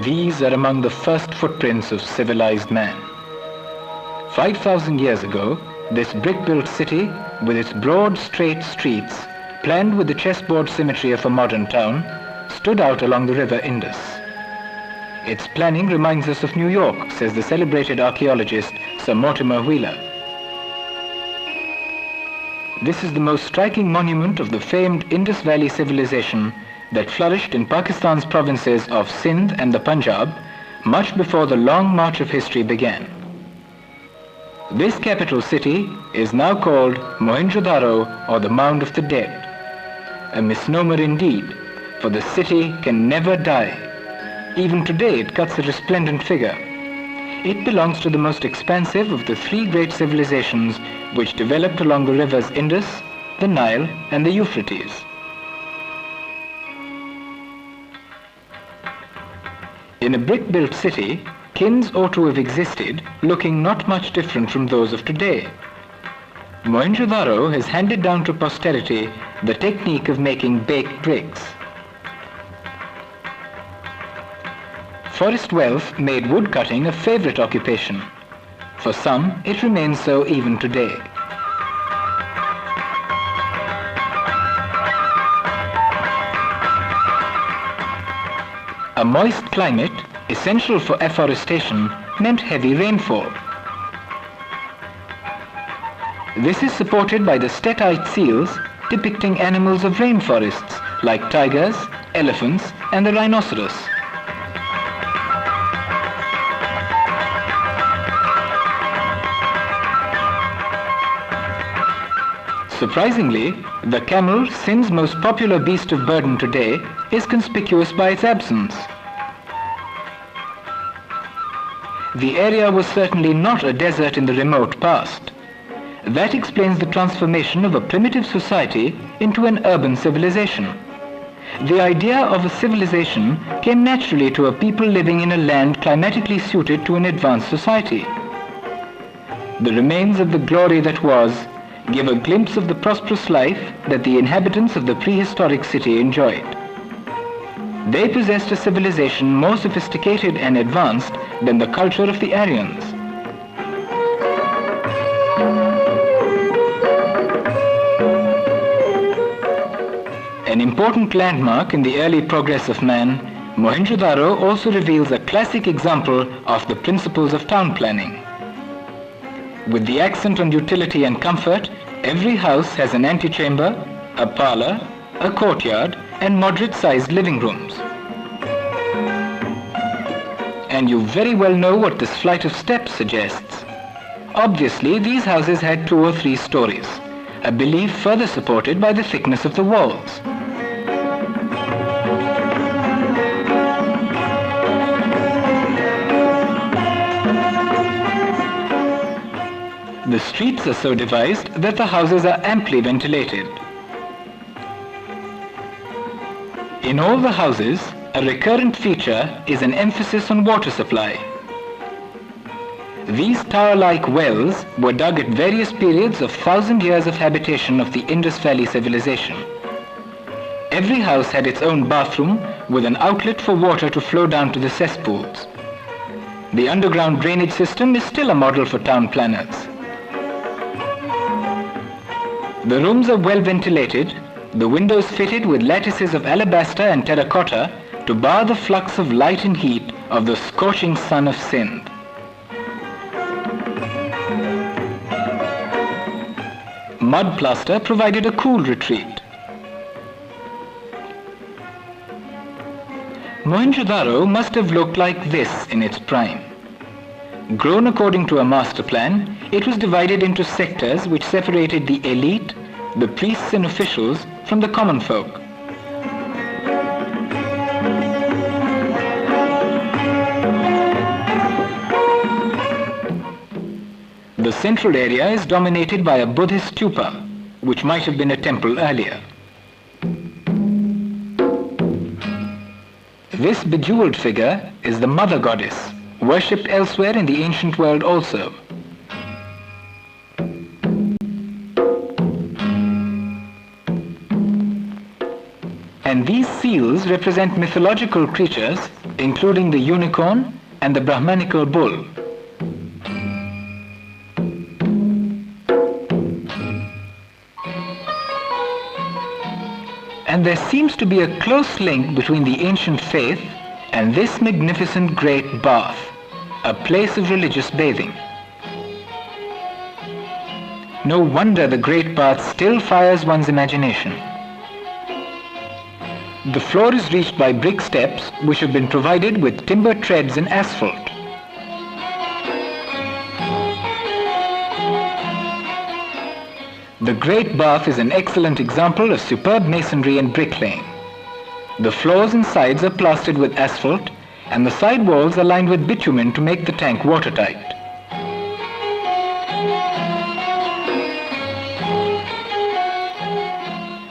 These are among the first footprints of civilized man. 5,000 years ago, this brick-built city, with its broad, straight streets, planned with the chessboard symmetry of a modern town, stood out along the river Indus. Its planning reminds us of New York, says the celebrated archaeologist Sir Mortimer Wheeler. This is the most striking monument of the famed Indus Valley civilization that flourished in Pakistan's provinces of Sindh and the Punjab much before the long march of history began. This capital city is now called Mohenjo Daro, or the Mound of the Dead. A misnomer indeed, for the city can never die. Even today it cuts a resplendent figure. It belongs to the most expansive of the three great civilizations which developed along the rivers Indus, the Nile and the Euphrates. In a brick-built city, kins ought to have existed, looking not much different from those of today. Mohenjo Daro has handed down to posterity the technique of making baked bricks. Forest wealth made woodcutting a favorite occupation. For some, it remains so even today. A moist climate, essential for afforestation, meant heavy rainfall. This is supported by the Stetite seals depicting animals of rainforests like tigers, elephants, and the rhinoceros. Surprisingly, the camel, Sindh's most popular beast of burden today, is conspicuous by its absence. The area was certainly not a desert in the remote past. That explains the transformation of a primitive society into an urban civilization. The idea of a civilization came naturally to a people living in a land climatically suited to an advanced society. The remains of the glory that was give a glimpse of the prosperous life that the inhabitants of the prehistoric city enjoyed. They possessed a civilization more sophisticated and advanced than the culture of the Aryans. An important landmark in the early progress of man, Mohenjo Daro also reveals a classic example of the principles of town planning. With the accent on utility and comfort, every house has an antechamber, a parlor, a courtyard, and moderate-sized living rooms. And you very well know what this flight of steps suggests. Obviously, these houses had 2 or 3 stories, a belief further supported by the thickness of the walls. The streets are so devised that the houses are amply ventilated. In all the houses, a recurrent feature is an emphasis on water supply. These tower-like wells were dug at various periods of 1,000 years of habitation of the Indus Valley civilization. Every house had its own bathroom with an outlet for water to flow down to the cesspools. The underground drainage system is still a model for town planners. The rooms are well ventilated, the windows fitted with lattices of alabaster and terracotta to bar the flux of light and heat of the scorching sun of Sindh. Mud plaster provided a cool retreat. Mohenjo Daro must have looked like this in its prime. Grown according to a master plan, it was divided into sectors which separated the elite, the priests and officials from the common folk. The central area is dominated by a Buddhist stupa, which might have been a temple earlier. This bejeweled figure is the mother goddess, worshipped elsewhere in the ancient world also. And these seals represent mythological creatures, including the unicorn and the Brahmanical bull. And there seems to be a close link between the ancient faith and this magnificent great bath, a place of religious bathing. No wonder the great bath still fires one's imagination. The floor is reached by brick steps which have been provided with timber treads and asphalt. The Great Bath is an excellent example of superb masonry and bricklaying. The floors and sides are plastered with asphalt and the side walls are lined with bitumen to make the tank watertight.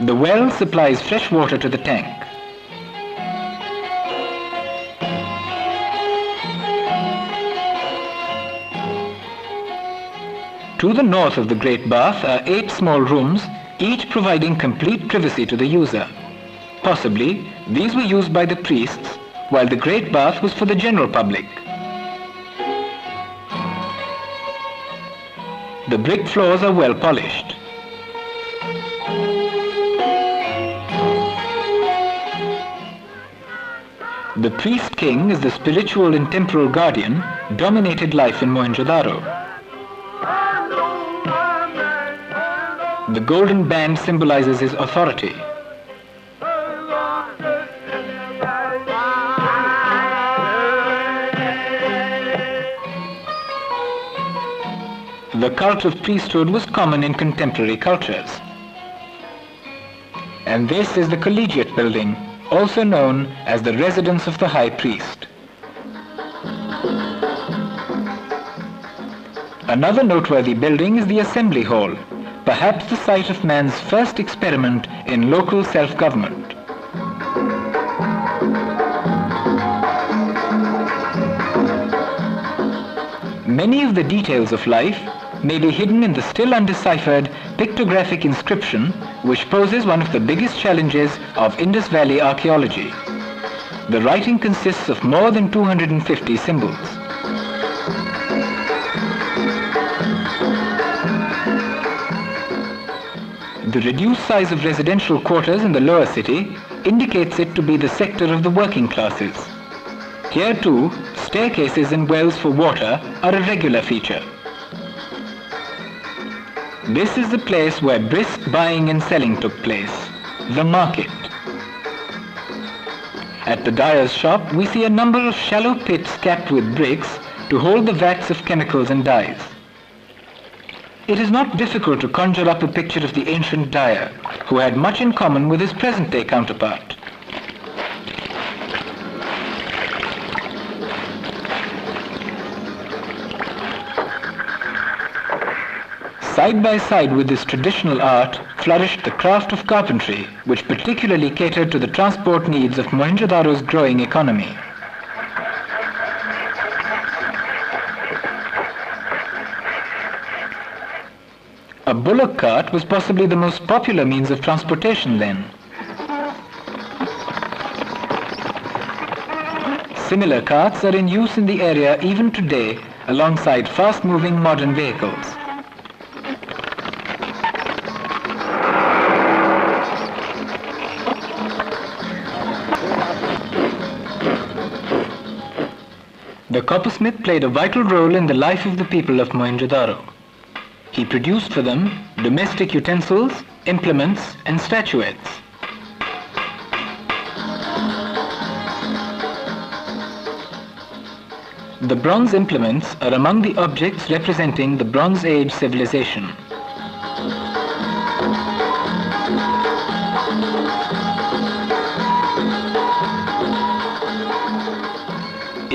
The well supplies fresh water to the tank. To the north of the Great Bath are 8 small rooms, each providing complete privacy to the user. Possibly, these were used by the priests, while the Great Bath was for the general public. The brick floors are well polished. The priest king, as the spiritual and temporal guardian, dominated life in Mohenjo Daro. The golden band symbolizes his authority. The cult of priesthood was common in contemporary cultures. And this is the collegiate building, also known as the residence of the high priest. Another noteworthy building is the assembly hall, perhaps the site of man's first experiment in local self-government. Many of the details of life may be hidden in the still undeciphered pictographic inscription which poses one of the biggest challenges of Indus Valley archaeology. The writing consists of more than 250 symbols. The reduced size of residential quarters in the lower city indicates it to be the sector of the working classes. Here too, staircases and wells for water are a regular feature. This is the place where brisk buying and selling took place, the market. At the dyer's shop, we see a number of shallow pits capped with bricks to hold the vats of chemicals and dyes. It is not difficult to conjure up a picture of the ancient dyer, who had much in common with his present-day counterpart. Side by side with this traditional art flourished the craft of carpentry, which particularly catered to the transport needs of Mohenjo Daro's growing economy. A bullock cart was possibly the most popular means of transportation then. Similar carts are in use in the area even today alongside fast-moving modern vehicles. The coppersmith played a vital role in the life of the people of Mohenjo Daro. He produced for them domestic utensils, implements, and statuettes. The bronze implements are among the objects representing the Bronze Age civilization.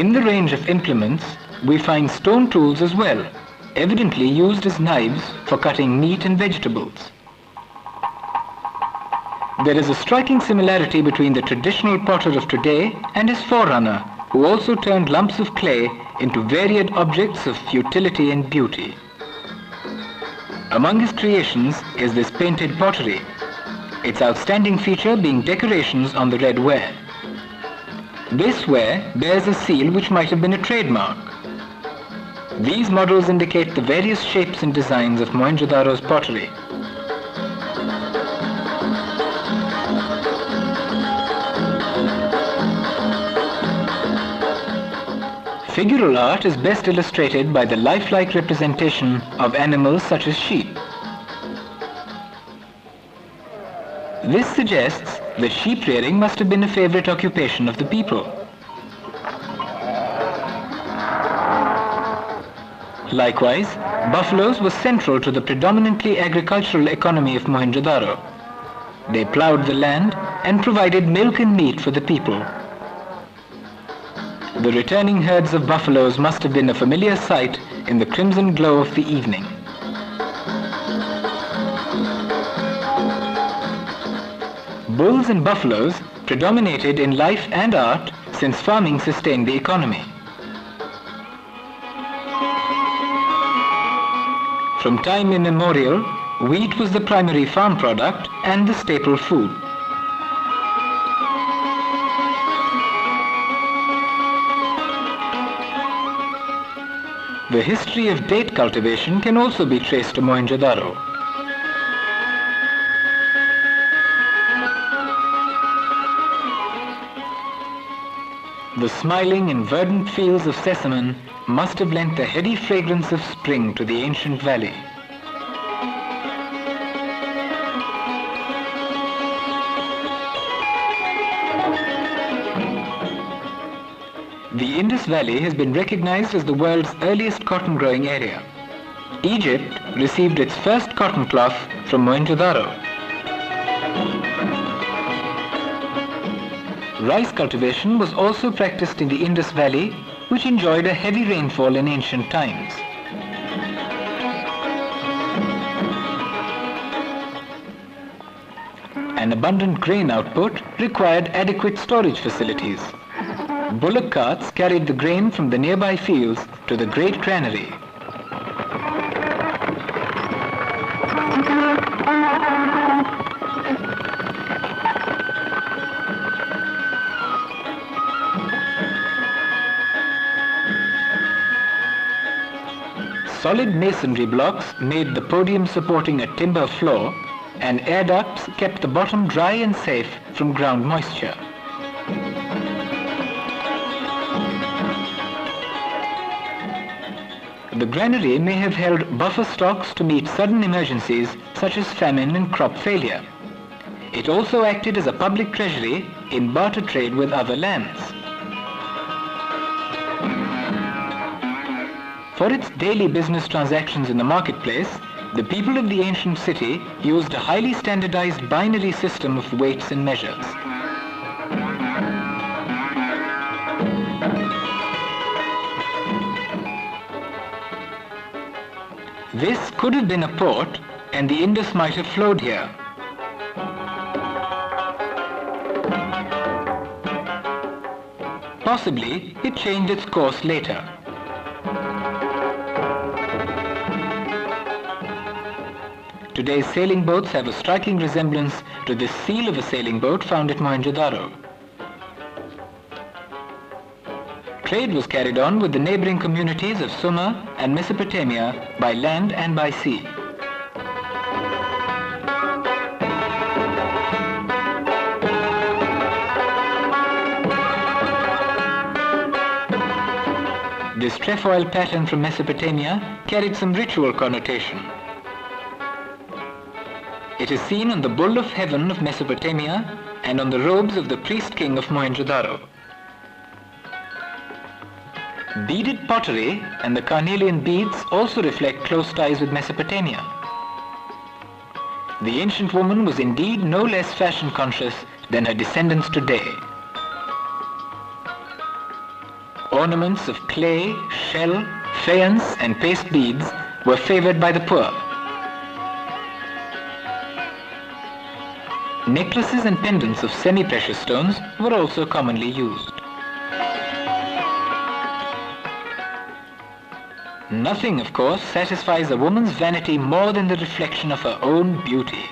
In the range of implements, we find stone tools as well, evidently used as knives for cutting meat and vegetables. There is a striking similarity between the traditional potter of today and his forerunner, who also turned lumps of clay into varied objects of utility and beauty. Among his creations is this painted pottery, its outstanding feature being decorations on the red ware. This ware bears a seal which might have been a trademark. These models indicate the various shapes and designs of Mohenjo Daro's pottery. Figural art is best illustrated by the lifelike representation of animals such as sheep. This suggests that sheep rearing must have been a favorite occupation of the people. Likewise, buffaloes were central to the predominantly agricultural economy of Mohenjo Daro. They ploughed the land and provided milk and meat for the people. The returning herds of buffaloes must have been a familiar sight in the crimson glow of the evening. Bulls and buffaloes predominated in life and art since farming sustained the economy. From time immemorial, wheat was the primary farm product and the staple food. The history of date cultivation can also be traced to Mohenjo Daro. The smiling and verdant fields of Sesamon must have lent the heady fragrance of spring to the ancient valley. The Indus Valley has been recognized as the world's earliest cotton growing area. Egypt received its first cotton cloth from Mohenjo Daro. Rice cultivation was also practiced in the Indus Valley, which enjoyed a heavy rainfall in ancient times. An abundant grain output required adequate storage facilities. Bullock carts carried the grain from the nearby fields to the great granary. Solid masonry blocks made the podium supporting a timber floor, and air ducts kept the bottom dry and safe from ground moisture. The granary may have held buffer stocks to meet sudden emergencies such as famine and crop failure. It also acted as a public treasury in barter trade with other lands. For its daily business transactions in the marketplace, the people of the ancient city used a highly standardized binary system of weights and measures. This could have been a port, and the Indus might have flowed here. Possibly, it changed its course later. Today's sailing boats have a striking resemblance to the seal of a sailing boat found at Mohenjo Daro. Trade was carried on with the neighboring communities of Sumer and Mesopotamia by land and by sea. This trefoil pattern from Mesopotamia carried some ritual connotation. It is seen on the bull of heaven of Mesopotamia and on the robes of the priest king of Mohenjo Daro. Beaded pottery and the carnelian beads also reflect close ties with Mesopotamia. The ancient woman was indeed no less fashion conscious than her descendants today. Ornaments of clay, shell, faience and paste beads were favored by the poor. Necklaces and pendants of semi-precious stones were also commonly used. Nothing, of course, satisfies a woman's vanity more than the reflection of her own beauty.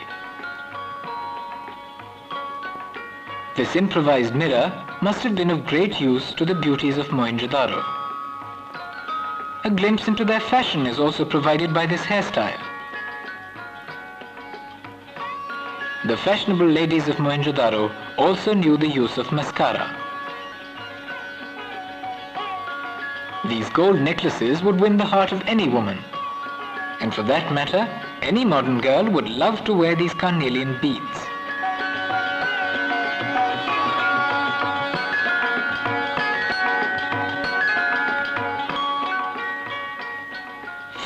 This improvised mirror must have been of great use to the beauties of Mohenjo Daro. A glimpse into their fashion is also provided by this hairstyle. The fashionable ladies of Mohenjo Daro also knew the use of mascara. These gold necklaces would win the heart of any woman, and for that matter, any modern girl would love to wear these carnelian beads.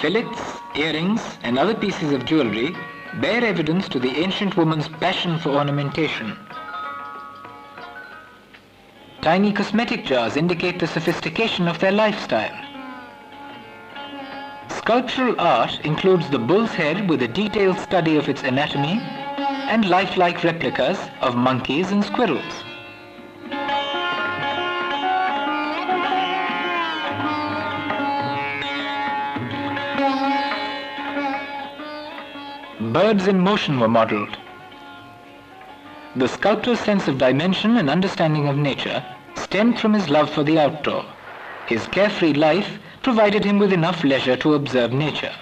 Fillets, earrings and other pieces of jewelry bear evidence to the ancient woman's passion for ornamentation. Tiny cosmetic jars indicate the sophistication of their lifestyle. Sculptural art includes the bull's head with a detailed study of its anatomy and lifelike replicas of monkeys and squirrels. Birds in motion were modeled. The sculptor's sense of dimension and understanding of nature stemmed from his love for the outdoor. His carefree life provided him with enough leisure to observe nature.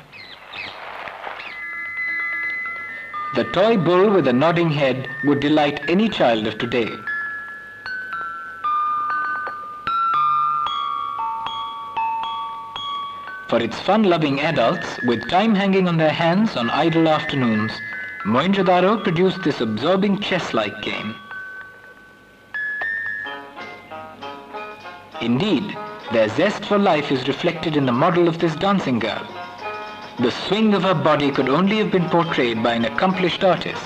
The toy bull with a nodding head would delight any child of today. For its fun-loving adults, with time hanging on their hands on idle afternoons, Mohenjo Daro produced this absorbing chess-like game. Indeed, their zest for life is reflected in the model of this dancing girl. The swing of her body could only have been portrayed by an accomplished artist.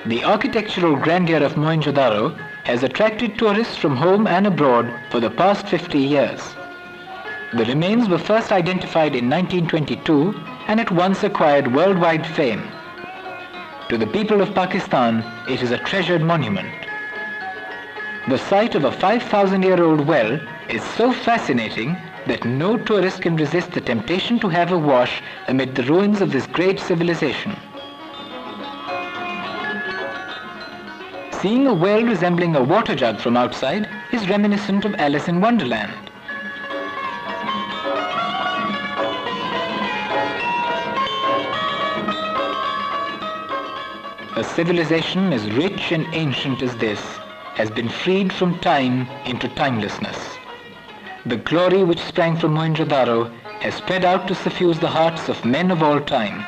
The architectural grandeur of Mohenjo Daro has attracted tourists from home and abroad for the past 50 years. The remains were first identified in 1922 and at once acquired worldwide fame. To the people of Pakistan, it is a treasured monument. The sight of a 5,000-year-old well is so fascinating that no tourist can resist the temptation to have a wash amid the ruins of this great civilization. Seeing a well resembling a water jug from outside is reminiscent of Alice in Wonderland. A civilization as rich and ancient as this has been freed from time into timelessness. The glory which sprang from Mohenjo Daro has spread out to suffuse the hearts of men of all time.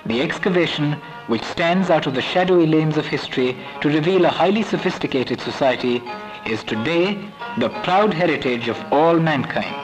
The excavation, which stands out of the shadowy lanes of history to reveal a highly sophisticated society, is today the proud heritage of all mankind.